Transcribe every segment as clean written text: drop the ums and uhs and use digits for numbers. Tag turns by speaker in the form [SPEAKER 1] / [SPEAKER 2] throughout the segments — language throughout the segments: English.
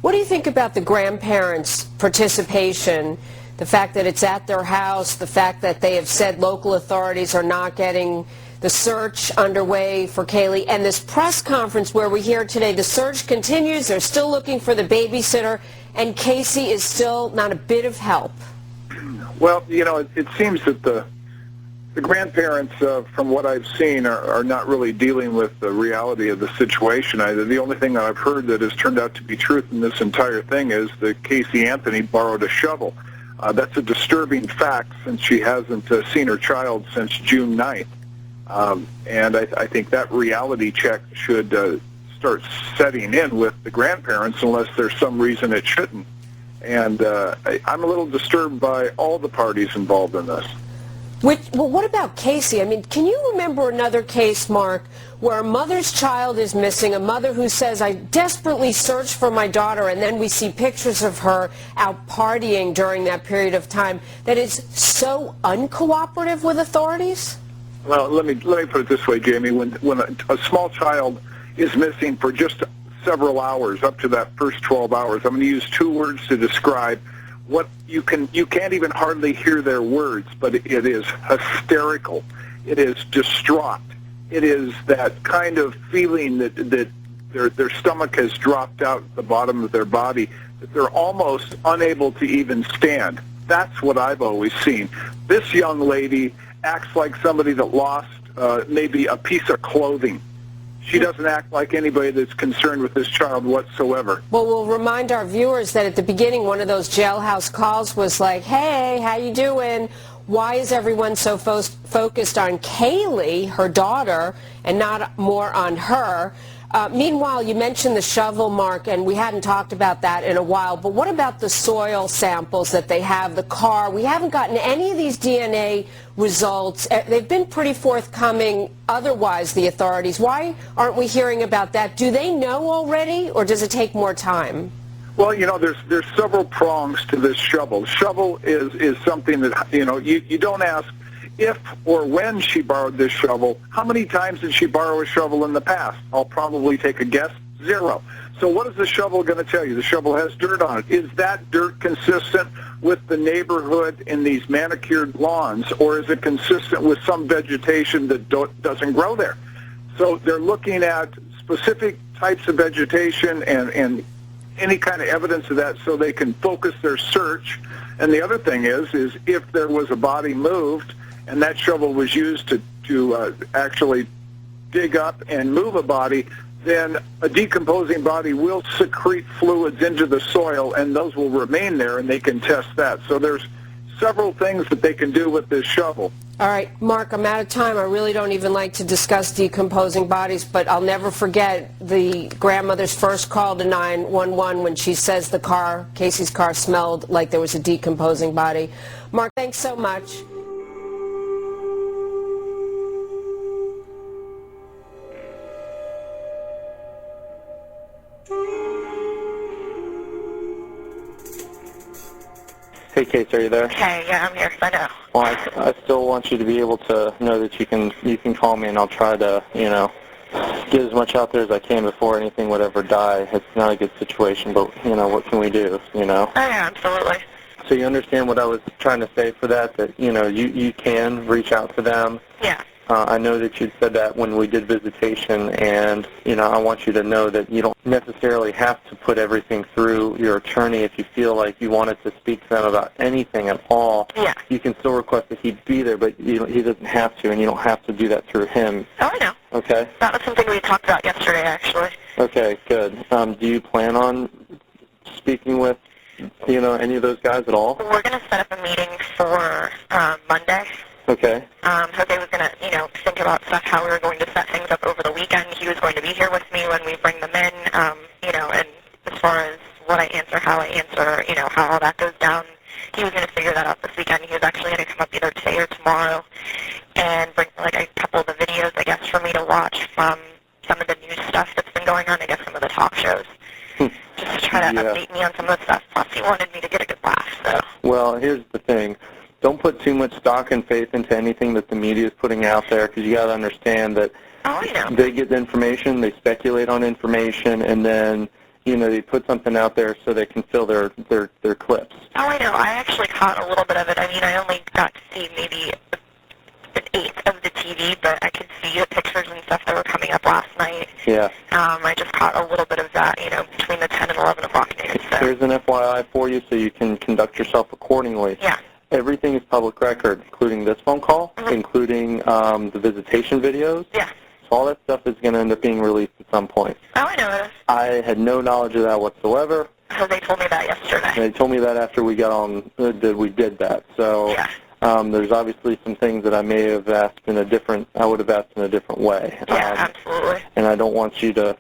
[SPEAKER 1] What do you think about the grandparents' participation, the fact that it's at their house, the fact that they have said local authorities are not getting the search underway for CAYLEE, and this press conference where we hear today the search continues, they're still looking for the babysitter, and Casey is still not a bit of help?
[SPEAKER 2] Well, you know, it seems that the grandparents, from what I've seen, are not really dealing with the reality of the situation either. The only thing that I've heard that has turned out to be truth in this entire thing is that Casey Anthony borrowed a shovel. That's a disturbing fact since she hasn't seen her child since June 9th. And I think that reality check should start setting in with the grandparents unless there's some reason it shouldn't. And I'm a little disturbed by all the parties involved in this.
[SPEAKER 1] Well, what about Casey? I mean, can you remember another case, Mark, where a mother's child is missing, a mother who says, I desperately searched for my daughter, and then we see pictures of her out partying during that period of time, that is so uncooperative with authorities?
[SPEAKER 2] Well, let me put it this way, Jamie. When a small child is missing for just several hours, up to that first 12 hours, I'm going to use two words to describe what you can't even hardly hear their words, but it is hysterical. It is distraught. It is that kind of feeling that their stomach has dropped out the bottom of their body, that they're almost unable to even stand. That's what I've always seen. This young lady acts like somebody that lost maybe a piece of clothing. She doesn't act like anybody that's concerned with this child whatsoever.
[SPEAKER 1] Well, we'll remind our viewers that at the beginning, one of those jailhouse calls was like, hey, how you doing? Why is everyone so focused on CAYLEE, her daughter, and not more on her? Meanwhile, you mentioned the shovel, Mark, and we hadn't talked about that in a while, but what about the soil samples that they have, the car? We haven't gotten any of these DNA results. They've been pretty forthcoming otherwise, the authorities. Why aren't we hearing about that? Do they know already, or does it take more time?
[SPEAKER 2] Well, you know, there's several prongs to this shovel. Shovel is something that, you know, you don't ask if or when she borrowed this shovel. How many times did she borrow a shovel in the past? I'll probably take a guess, 0. So what is the shovel going to tell you? The shovel has dirt on it. Is that dirt consistent with the neighborhood in these manicured lawns, or is it consistent with some vegetation that doesn't grow there? So they're looking at specific types of vegetation and any kind of evidence of that so they can focus their search. And the other thing is if there was a body moved and that shovel was used to actually dig up and move a body, then a decomposing body will secrete fluids into the soil, and those will remain there, and they can test that. So there's several things that they can do with this shovel.
[SPEAKER 1] All right, Mark, I'm out of time. I really don't even like to discuss decomposing bodies, but I'll never forget the grandmother's first call to 911 when she says the car, Casey's car, smelled like there was a decomposing body. Mark, thanks so much.
[SPEAKER 3] Hey, Case, are you there?
[SPEAKER 4] Hey, yeah, I'm here. I know.
[SPEAKER 3] Well, I still want you to be able to know that you can call me, and I'll try to, you know, get as much out there as I can before anything would ever die. It's not a good situation, but, you know, what can we do, you know?
[SPEAKER 4] Oh, yeah, absolutely.
[SPEAKER 3] So you understand what I was trying to say for that, you know, you can reach out to them.
[SPEAKER 4] Yeah.
[SPEAKER 3] I know that you said that when we did visitation, and, you know, I want you to know that you don't necessarily have to put everything through your attorney. If you feel like you wanted to speak to them about anything at all,
[SPEAKER 4] yeah,
[SPEAKER 3] you can still request that he be there, but he doesn't have to, and you don't have to do that through him.
[SPEAKER 4] Oh, I know.
[SPEAKER 3] Okay?
[SPEAKER 4] That was something we talked about yesterday, actually.
[SPEAKER 3] Okay, good. Do you plan on speaking with, you know, any of those guys at all?
[SPEAKER 4] We're going to set up a meeting for Monday.
[SPEAKER 3] Okay.
[SPEAKER 4] Jose was going to, you know, think about stuff, how we were going to set things up over the weekend. He was going to be here with me when we bring them in, you know, and as far as what I answer, how I answer, you know, how all that goes down, he was going to figure that out this weekend. He was actually going to come up either today or tomorrow and bring, like, a couple of the videos, I guess, for me to watch from some of the news stuff that's been going on, I guess some of the talk shows, just to try to update me on some of the stuff. Plus, he wanted me to get a good laugh, so.
[SPEAKER 3] Well, here's the thing. Don't put too much stock and faith into anything that the media is putting out there, because you got to understand that
[SPEAKER 4] I know.
[SPEAKER 3] They get the information, they speculate on information, and then they put something out there so they can fill their clips.
[SPEAKER 4] Oh, I know. I actually caught a little bit of it. I mean, I only got to see maybe an eighth of the TV, but I could see the pictures and stuff that were coming up last night.
[SPEAKER 3] Yeah.
[SPEAKER 4] I just caught a little bit of that, between the 10 and 11 o'clock news. So.
[SPEAKER 3] Here's an FYI for you so you can conduct yourself accordingly.
[SPEAKER 4] Yeah.
[SPEAKER 3] Everything is public record, including this phone call,
[SPEAKER 4] Mm-hmm.
[SPEAKER 3] including the visitation videos.
[SPEAKER 4] Yeah.
[SPEAKER 3] So all that stuff is going to end up being released at some point.
[SPEAKER 4] Oh, I know it is.
[SPEAKER 3] I had no knowledge of that whatsoever.
[SPEAKER 4] So they told me that yesterday.
[SPEAKER 3] They told me that after we got on, we did that. So
[SPEAKER 4] Yeah.
[SPEAKER 3] there's obviously some things that I may have asked I would have asked in a different way.
[SPEAKER 4] Yeah, absolutely.
[SPEAKER 3] And I don't want you to,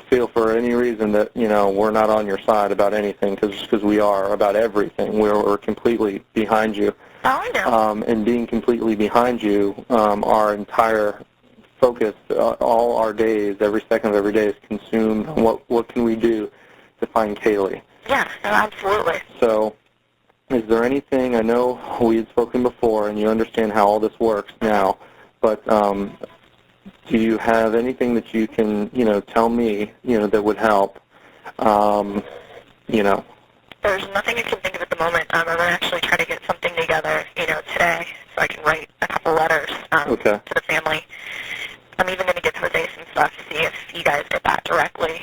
[SPEAKER 3] feel for any reason that, we're not on your side about anything, because we are about everything. We're completely behind you.
[SPEAKER 4] Oh, I know.
[SPEAKER 3] And being completely behind you, our entire focus, all our days, every second of every day is consumed on what can we do to find Kaylee.
[SPEAKER 4] Yeah, no, absolutely.
[SPEAKER 3] So is there anything, I know we had spoken before and you understand how all this works now, but do you have anything that you can, tell me, that would help,
[SPEAKER 4] There's nothing I can think of at the moment. I'm going to actually try to get something together, today, so I can write a couple letters
[SPEAKER 3] Okay.
[SPEAKER 4] to the family. I'm even going to give Jose some stuff, see if you guys get that directly,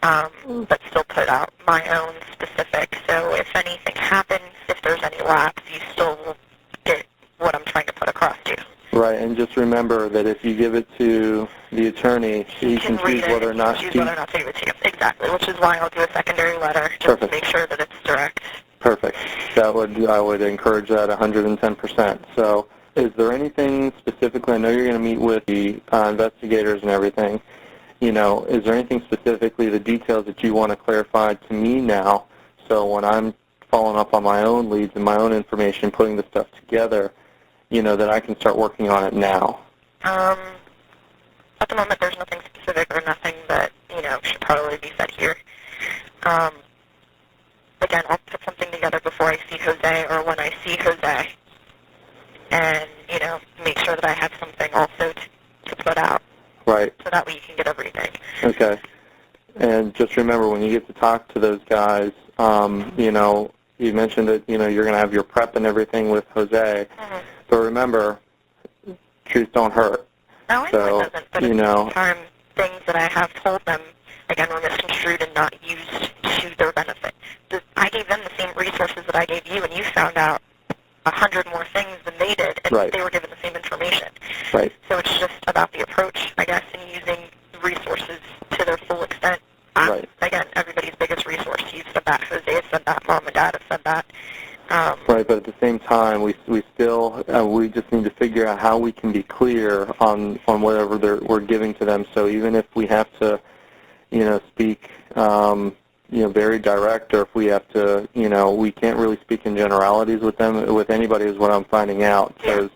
[SPEAKER 4] but still put out my own specific. So if anything happens, if there's any lapse, you still will get what I'm trying to put across to you.
[SPEAKER 3] Right, and just remember that if you give it to the attorney, he can choose whether or not
[SPEAKER 4] to give it to you. Exactly, which is why I'll do a secondary letter just
[SPEAKER 3] Perfect.
[SPEAKER 4] to make sure that it's direct.
[SPEAKER 3] Perfect. I would encourage that 110%. So is there anything specifically, I know you're going to meet with the investigators and everything, is there anything specifically, the details that you want to clarify to me now, so when I'm following up on my own leads and my own information, putting the stuff together, that I can start working on it now?
[SPEAKER 4] At the moment, there's nothing specific or nothing that, should probably be said here. Again, I'll put something together before I see Jose or when I see Jose and, make sure that I have something also to put out.
[SPEAKER 3] Right.
[SPEAKER 4] So that way you can get everything.
[SPEAKER 3] Okay. And just remember, when you get to talk to those guys, you mentioned that, you're going to have your prep and everything with Jose.
[SPEAKER 4] Mm-hmm.
[SPEAKER 3] But remember, truth don't hurt.
[SPEAKER 4] No, I know it doesn't, but at the same time, things that I have told them, again, were misconstrued and not used to their benefit. I gave them the same resources that I gave you, and you found out 100 more things than they did, and
[SPEAKER 3] Right.
[SPEAKER 4] they were given the same information.
[SPEAKER 3] Right.
[SPEAKER 4] So it's just about the approach, I guess, and using resources to their full extent.
[SPEAKER 3] Right.
[SPEAKER 4] Again, everybody's biggest resource. You've said that. Jose has said that. Mom and Dad have said that.
[SPEAKER 3] Right, but at the same time, we still we just need to figure out how we can be clear on whatever we're giving to them. So even if we have to, speak, very direct, or if we have to, we can't really speak in generalities with them, with anybody, is what I'm finding out. Because,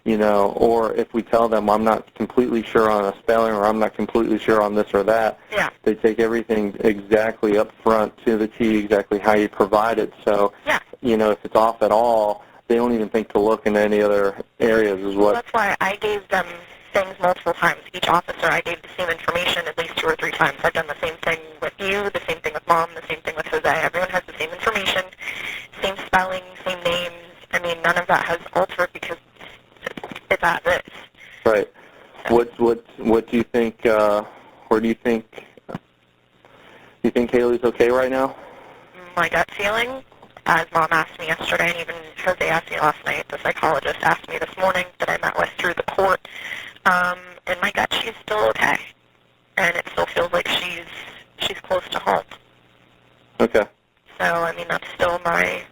[SPEAKER 3] or if we tell them I'm not completely sure on a spelling, or I'm not completely sure on this or that,
[SPEAKER 4] Yeah.
[SPEAKER 3] they take everything exactly up front to the T, exactly how you provide it. So.
[SPEAKER 4] Yeah.
[SPEAKER 3] If it's off at all, they don't even think to look in any other areas is what...
[SPEAKER 4] Well, that's why I gave them things multiple times. Each officer, I gave the same information at least 2 or 3 times. I've done the same thing with you, the same thing with Mom, the same thing with Jose. Everyone has the same information, same spelling, same names. I mean, none of that has altered because it's as is.
[SPEAKER 3] Right. What do you think, where do you think Kaylee's okay right now?
[SPEAKER 4] My gut feeling, as Mom asked me yesterday, and even Jose asked me last night, the psychologist asked me this morning that I met with through the court, in my gut, she's still okay. And it still feels like she's close to home.
[SPEAKER 3] Okay.
[SPEAKER 4] So, I mean, that's still my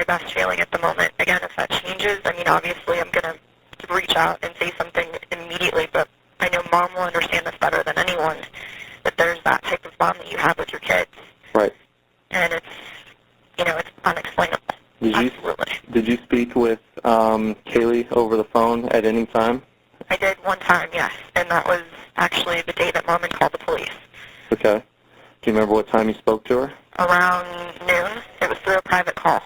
[SPEAKER 4] best feeling at the moment. Again, if that changes, I mean, obviously I'm going to reach out and say something immediately, but I know Mom will understand this better than anyone, that there's that type of bond that you have with your kids.
[SPEAKER 3] Right.
[SPEAKER 4] And it's unexplainable.
[SPEAKER 3] Did you speak with Kaylee over the phone at any time?
[SPEAKER 4] I did one time, yes, and that was actually the day that Mom had called the police.
[SPEAKER 3] Okay. Do you remember what time you spoke to her?
[SPEAKER 4] Around noon. It was through a private call.